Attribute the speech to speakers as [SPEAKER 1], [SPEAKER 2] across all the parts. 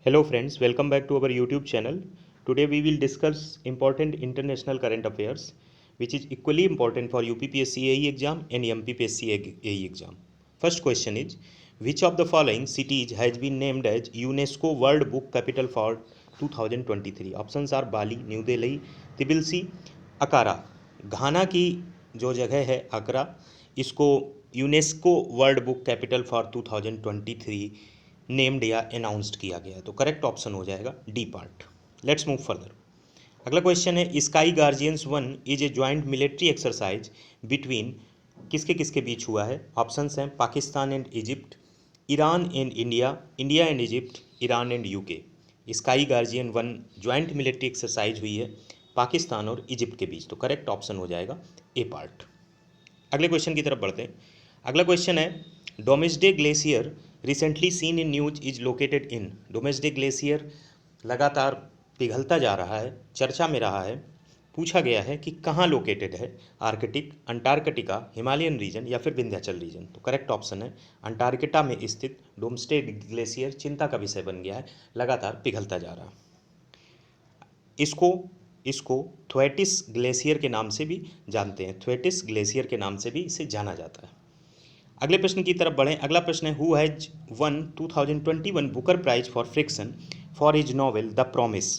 [SPEAKER 1] Hello friends, welcome back to our YouTube channel. Today we will discuss important international current affairs which is equally important for UPPSC AE exam and MPPSC AE exam. First question is, which of the following cities has been named as UNESCO World Book Capital for 2023? Options are Bali, New Delhi, Tbilisi, अकारा। घाना की जो जगह है अकरा, इसको UNESCO world book capital for 2023 named या announced किया गया है। तो करेक्ट ऑप्शन हो जाएगा D part. Let's move further. अगला क्वेश्चन है, sky guardians 1 is a joint military exercise between किसके किसके बीच हुआ है? ऑप्शंस हैं Pakistan and Egypt, Iran and India, India and Egypt, Iran and UK. Sky guardian 1 joint military exercise हुई है पाकिस्तान और इजिप्ट के बीच। तो करेक्ट ऑप्शन हो जाएगा ए पार्ट। अगले क्वेश्चन की तरफ बढ़ते हैं। अगला क्वेश्चन है, Doomsday glacier recently seen in news is located in. Doomsday glacier लगातार पिघलता जा रहा है, चर्चा में रहा है, पूछा गया है कि कहाँ लोकेटेड है? आर्कटिक, अंटार्कटिका, हिमालयन रीजन या फिर विंध्याचल रीजन। तो करेक्ट ऑप्शन है अंटार्कटिका में स्थित डोमेस्डे ग्लेशियर चिंता का विषय बन गया है, लगातार पिघलता जा रहा है। इसको थ्वेटिस ग्लेशियर के नाम से भी जानते हैं, थ्वेटिस ग्लेशियर के नाम से भी इसे जाना जाता है। अगले प्रश्न की तरफ बढ़ें। अगला प्रश्न है, who has won 2021 Booker prize for fiction for his novel the promise.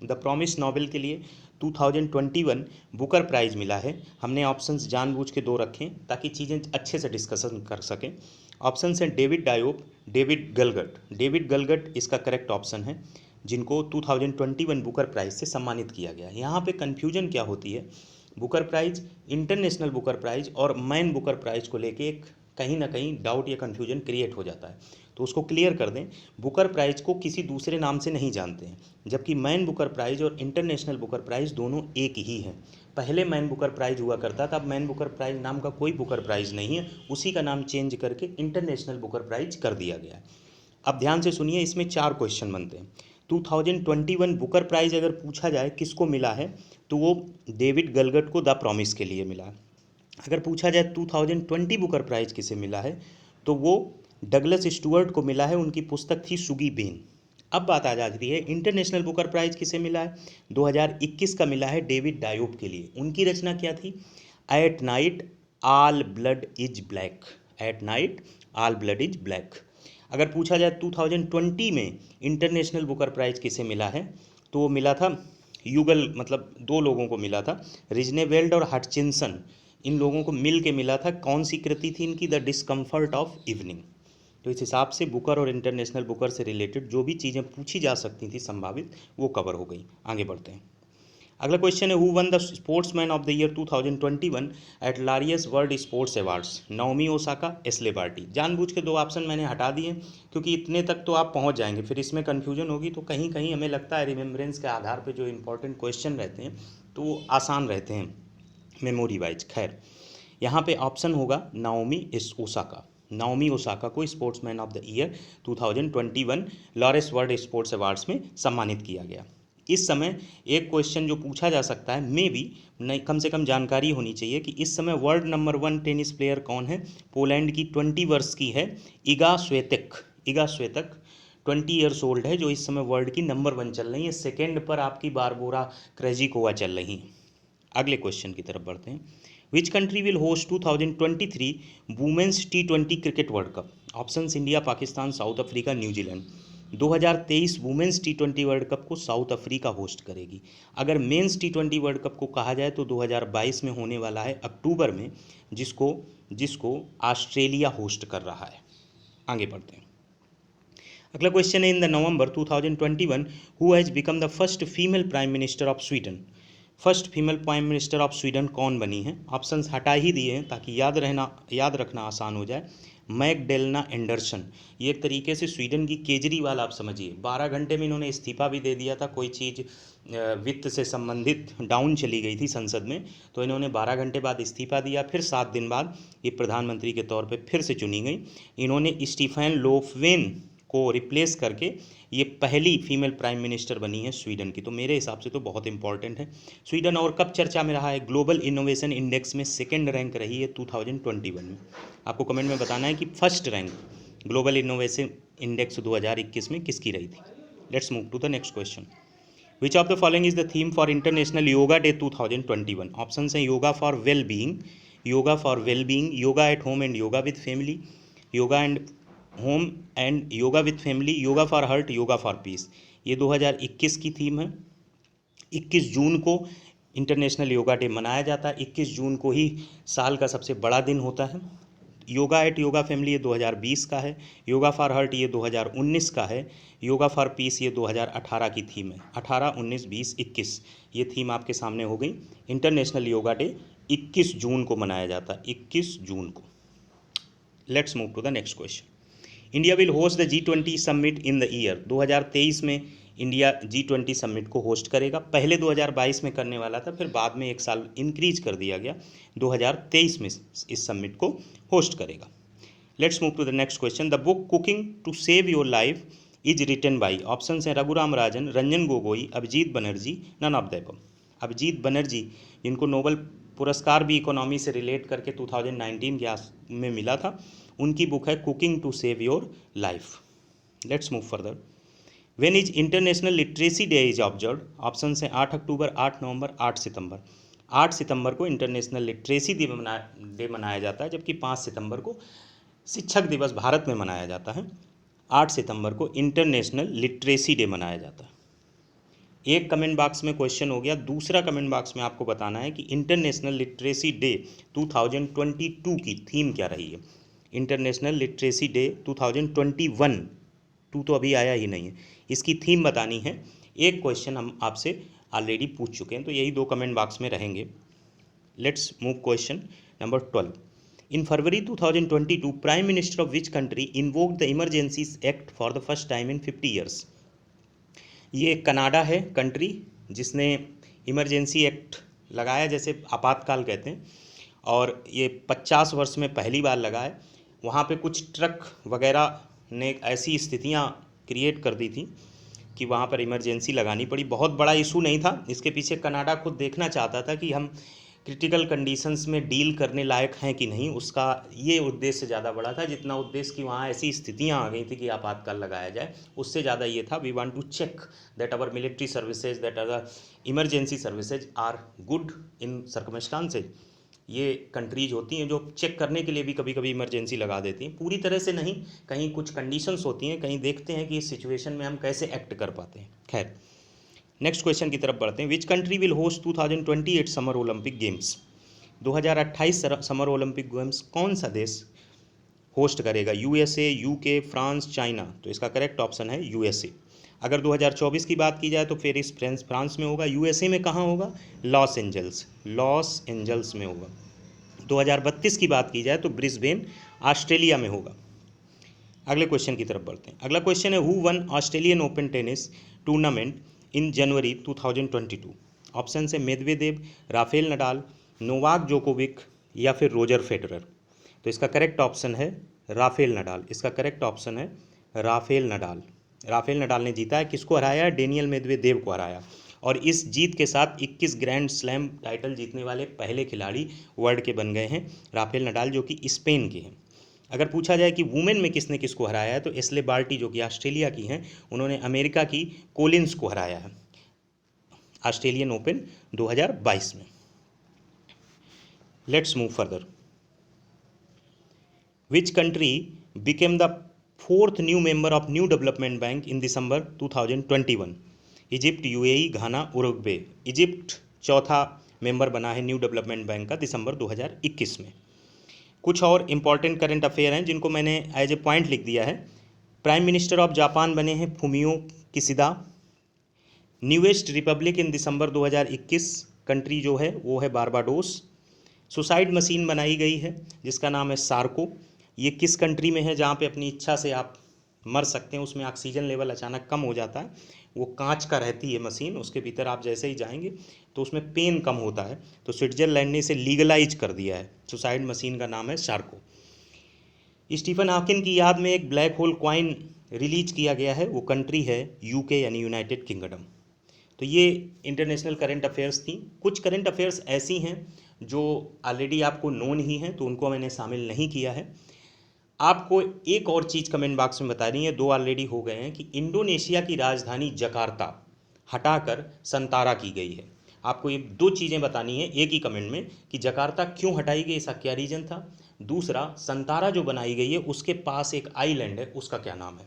[SPEAKER 1] The promise novel के लिए 2021 बुकर प्राइज मिला है। हमने ऑप्शंस जानबूझ के दो रखें ताकि चीज़ें अच्छे से डिस्कशन कर सकें। ऑप्शंस हैं डेविड डायोप, डेविड गलगट। डेविड गलगट इसका करेक्ट ऑप्शन है, जिनको 2021 बुकर प्राइज से सम्मानित किया गया है। यहाँ पे कन्फ्यूजन क्या होती है, Booker prize, international Booker prize और मैन बुकर प्राइज को लेके एक कहीं ना कहीं डाउट या कन्फ्यूजन क्रिएट हो जाता है, तो उसको क्लियर कर दें। बुकर प्राइज को किसी दूसरे नाम से नहीं जानते हैं, जबकि मैन बुकर प्राइज और इंटरनेशनल बुकर प्राइज दोनों एक ही हैं। पहले मैन बुकर प्राइज हुआ करता था, अब मैन बुकर प्राइज नाम का कोई बुकर प्राइज नहीं है, उसी का नाम चेंज करके इंटरनेशनल बुकर प्राइज कर दिया गया है। अब ध्यान से सुनिए, इसमें 4 क्वेश्चन बनते हैं। 2021 बुकर प्राइज अगर पूछा जाए किसको मिला है, तो वो डेविड गलगट को द प्रॉमिस के लिए मिला है। अगर पूछा जाए 2020 बुकर प्राइज किसे मिला है, तो वो डगलस स्टुअर्ट को मिला है, उनकी पुस्तक थी सुगी बेन। अब बात आ जाती है इंटरनेशनल बुकर प्राइज किसे मिला है। 2021 का मिला है डेविड डायोप के लिए। उनकी रचना क्या थी? At night all blood is black. At night all blood is black. अगर पूछा जाए 2020 में इंटरनेशनल बुकर प्राइज किसे मिला है, तो वो मिला था युगल, मतलब 2 लोगों को मिला था, रिजनेवेल्ड और हटचिंसन। इन लोगों को मिल के मिला था। कौन सी कृति थी इनकी? The discomfort of evening. तो इस हिसाब से बुकर और इंटरनेशनल बुकर से रिलेटेड जो भी चीज़ें पूछी जा सकती थी संभावित, वो कवर हो गई। आगे बढ़ते हैं। अगला क्वेश्चन है, who won the sportsman of the year 2021 at Laureus world sports awards. Naomi Osaka, Ashleigh Barty. जानबूझ के 2 ऑप्शन मैंने हटा दिए क्योंकि इतने तक तो आप पहुंच जाएंगे, फिर इसमें कन्फ्यूजन होगी। तो कहीं कहीं हमें लगता है रिमेम्बरेंस के आधार पर जो इंपॉर्टेंट क्वेश्चन रहते हैं तो वो आसान रहते हैं मेमोरी वाइज। खैर, यहाँ पे ऑप्शन होगा नाओमी ओसाका। नाओमी ओसाका को sportsman of the year 2021 Laureus world sports awards में सम्मानित किया गया। इस समय एक क्वेश्चन जो पूछा जा सकता है, मे बी नहीं, कम से कम जानकारी होनी चाहिए कि इस समय वर्ल्ड नंबर 1 टेनिस प्लेयर कौन है। पोलैंड की 20 वर्ष की है इगा स्वेतेक। इगा स्वेतेक 20 ईयर्स ओल्ड है, जो इस समय वर्ल्ड की नंबर 1 चल रही है। सेकेंड पर आपकी बारबोरा क्रेजिकोवा चल रही है। अगले क्वेश्चन की तरफ बढ़ते हैं। Which country will host 2023 women's T20 cricket world cup. Options India, Pakistan, South Africa, न्यूजीलैंड। 2023 वुमेन्स T20 वर्ल्ड कप को साउथ अफ्रीका होस्ट करेगी। अगर मेंस T20 वर्ल्ड कप को कहा जाए तो 2022 में होने वाला है अक्टूबर में, जिसको ऑस्ट्रेलिया होस्ट कर रहा है। आगे बढ़ते हैं। अगला क्वेश्चन है, in the November 2021 who has become the first female prime minister of Sweden. First female prime minister of Sweden कौन बनी है? ऑप्शंस हटा ही दिए हैं ताकि याद रखना आसान हो जाए। Magdalena Anderson. ये एक तरीके से स्वीडन की केजरीवाल आप समझिए। 12 घंटे में इन्होंने इस्तीफा भी दे दिया था। कोई चीज़ वित्त से संबंधित डाउन चली गई थी संसद में, तो इन्होंने 12 घंटे बाद इस्तीफा दिया। फिर 7 दिन बाद ये प्रधानमंत्री के तौर पे फिर से चुनी गई। इन्होंने स्टीफन लोफवेन को रिप्लेस करके ये पहली फीमेल प्राइम मिनिस्टर बनी है स्वीडन की। तो मेरे हिसाब से तो बहुत इंपॉर्टेंट है। स्वीडन और कब चर्चा में रहा है? ग्लोबल इनोवेशन इंडेक्स में 2nd रैंक रही है 2021 में। आपको कमेंट में बताना है कि first rank global innovation index 2021 में किसकी रही थी। Let's move to the next question. Which of the following is the theme for international yoga day 2021? Option हैं yoga for well being, yoga for well being, yoga at home and yoga with family, yoga and home and yoga with family, yoga for heart, yoga for peace. ये 2021 की theme है. 21 जून को international yoga day मनाया जाता है. 21 जून को ही साल का सबसे बड़ा दिन होता है. योगा एट योगा फैमिली ये 2020 का है. योगा फॉर हार्ट ये 2019 का है. योगा फॉर पीस ये 2018 की थीम है. 18, 19, 20, 21 ये थीम आपके सामने हो गई. इंटरनेशनल योगा डे 21 जून को मनाया जाता है. 21 जून को. Let's move to the next question. India will host the G20 summit in the year. 2023 में इंडिया G20 समिट को होस्ट करेगा. पहले 2022 में करने वाला था, फिर बाद में एक साल इंक्रीज कर दिया गया. 2023 में इस समिट को होस्ट करेगा. Let's move to the next question. The book cooking to save your life is written by. Option हैं Raghuram Rajan, Ranjan Gogoi, Abhijit Banerjee, none of the above. Abhijit Banerjee जिनको नोबेल पुरस्कार भी इकोनॉमी से रिलेट करके 2019 के में मिला था, उनकी बुक है cooking to save your life. Let's move further. When is international literacy day is observe. Option हैं 8 अक्टूबर, 8 नवंबर, 8 सितंबर. 8 सितंबर को इंटरनेशनल लिटरेसी डे मनाया जाता है, जबकि 5 सितंबर को शिक्षक दिवस भारत में मनाया जाता है. 8 सितंबर को इंटरनेशनल लिटरेसी डे मनाया जाता है. एक कमेंट बॉक्स में क्वेश्चन हो गया. दूसरा कमेंट बॉक्स में आपको बताना है कि इंटरनेशनल लिटरेसी डे 2022 की थीम क्या रही है. इंटरनेशनल लिटरेसी डे 2021, 2 तो अभी आया ही नहीं है, इसकी थीम बतानी है. एक क्वेश्चन हम आपसे ऑलरेडी पूछ चुके हैं, तो यही 2 कमेंट बॉक्स में रहेंगे. Let's move question number 12. In February 2022 prime minister of which country invoked the emergency act for the first time in 50 years. ये कनाडा है कंट्री जिसने इमरजेंसी एक्ट लगाया, जैसे आपातकाल कहते हैं, और ये 50 वर्ष में पहली बार लगा है. वहाँ पे कुछ ट्रक वगैरह ने ऐसी स्थितियाँ क्रिएट कर दी थी कि वहाँ पर इमरजेंसी लगानी पड़ी. बहुत बड़ा इशू नहीं था. इसके पीछे कनाडा खुद देखना चाहता था कि हम क्रिटिकल कंडीशंस में डील करने लायक हैं कि नहीं. उसका ये उद्देश्य ज़्यादा बड़ा था जितना उद्देश्य कि वहाँ ऐसी स्थितियाँ आ गई थी कि आपातकाल लगाया जाए, उससे ज़्यादा ये था we want to check that our military services, that are the emergency services are good in circumstances. ये कंट्रीज होती हैं जो चेक करने के लिए भी कभी कभी इमरजेंसी लगा देती हैं. पूरी तरह से नहीं, कहीं कुछ कंडीशंस होती हैं, कहीं देखते हैं कि इस सिचुएशन में हम कैसे एक्ट कर पाते हैं. खैर, नेक्स्ट क्वेश्चन की तरफ बढ़ते हैं. Which country will host 2028 summer Olympic games. 2028 summer Olympic games कौन सा देश होस्ट करेगा. USA, UK, France, China. तो इसका करेक्ट ऑप्शन है USA. अगर 2024 की बात की जाए तो पेरिस फ्रांस में होगा. USA में कहाँ होगा. लॉस एंजल्स में होगा. 2032 की बात की जाए तो ब्रिस्बेन ऑस्ट्रेलिया में होगा. अगले क्वेश्चन की तरफ बढ़ते हैं. अगला क्वेश्चन है who won Australian Open tennis tournament in January 2022. Option है Medvedev, Rafael Nadal, Novak Djokovic या फिर रोजर फेडरर. तो इसका करेक्ट ऑप्शन है राफेल नडाल. इसका करेक्ट ऑप्शन है राफेल नडाल. राफेल नडाल ने जीता है. किसको हराया. डेनियल मेदवेदेव को हराया. और इस जीत के साथ 21 ग्रैंड स्लैम टाइटल जीतने वाले पहले खिलाड़ी वर्ल्ड के बन गए हैं राफेल नडाल, जो कि स्पेन के हैं. अगर पूछा जाए कि वुमेन में किसने किसको हराया है तो एस्ले बार्टी जो कि ऑस्ट्रेलिया की हैं, उन्होंने अमेरिका की कोलिंस को हराया है ऑस्ट्रेलियन ओपन 2022 में. Let's move further. Which country became the 4th new member of new development bank in December 2021. Egypt, UAE, Ghana, Uruguay. Egypt चौथा मेंबर बना है न्यू डेवलपमेंट बैंक का दिसंबर 2021 में. कुछ और इंपॉर्टेंट करंट अफेयर हैं जिनको मैंने एज ए पॉइंट लिख दिया है. प्राइम मिनिस्टर ऑफ जापान बने हैं फुमियो किशिदा. न्यूएस्ट रिपब्लिक इन दिसंबर 2021 कंट्री जो है वो है बारबाडोस. सुसाइड मशीन बनाई गई है जिसका नाम है सार्को. ये किस कंट्री में है जहाँ पे अपनी इच्छा से आप मर सकते हैं. उसमें ऑक्सीजन लेवल अचानक कम हो जाता है. वो कांच का रहती है मशीन, उसके भीतर आप जैसे ही जाएंगे तो उसमें पेन कम होता है. तो स्विट्जरलैंड ने इसे लीगलाइज कर दिया है. सुसाइड मशीन का नाम है सार्को. स्टीफन हॉकिंग की याद में एक ब्लैक होल कॉइन रिलीज किया गया है. वो कंट्री है UK यानी यूनाइटेड किंगडम. तो ये इंटरनेशनल करंट अफेयर्स थी. कुछ करंट अफेयर्स ऐसी हैं जो ऑलरेडी आपको नोन ही हैं तो उनको मैंने शामिल नहीं किया है. आपको एक और चीज़ कमेंट बॉक्स में बतानी है, दो ऑलरेडी हो गए हैं, कि इंडोनेशिया की राजधानी जकार्ता हटाकर संतारा की गई है। आपको ये दो चीज़ें बतानी है एक ही कमेंट में, कि जकार्ता क्यों हटाई गई, ऐसा क्या रीज़न था। दूसरा, संतारा जो बनाई गई है उसके पास एक आइलैंड है, उसका क्या नाम है।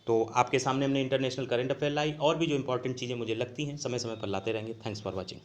[SPEAKER 1] तो आपके सामने हमने इंटरनेशनल करंट अफेयर लाई, और भी जो इंपॉर्टेंट चीज़ें मुझे लगती हैं समय समय पर लाते रहेंगे। Thanks for watching.